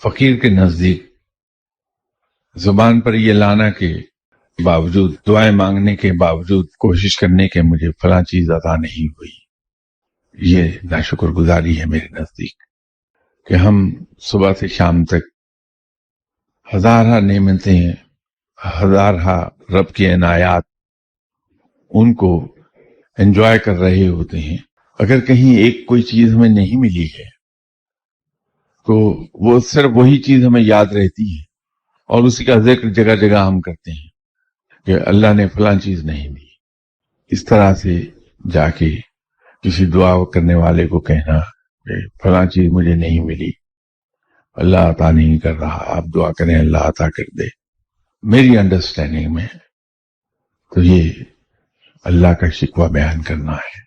फकीर के नजदीक जुबान पर ये लाना के बावजूद, दुआएं मांगने के बावजूद, कोशिश करने के मुझे फला चीज अता नहीं हुई, ये नाशुक्रगुजारी है मेरे नजदीक। कि हम सुबह से शाम तक हजारा नेमतें, हजारा रब की इनायात, उनको एंजॉय कर रहे होते हैं। अगर कहीं एक कोई चीज हमें नहीं मिली है तो वो सिर्फ वही चीज हमें याद रहती है और उसी का जिक्र जगह जगह हम करते हैं कि अल्लाह ने फलां चीज नहीं दी। इस तरह से जाके किसी दुआ करने वाले को कहना कि फलां चीज मुझे नहीं मिली, अल्लाह अता नहीं कर रहा, आप दुआ करें अल्लाह अता कर दे। मेरी अंडरस्टैंडिंग में तो ये अल्लाह का शिकवा बयान करना है।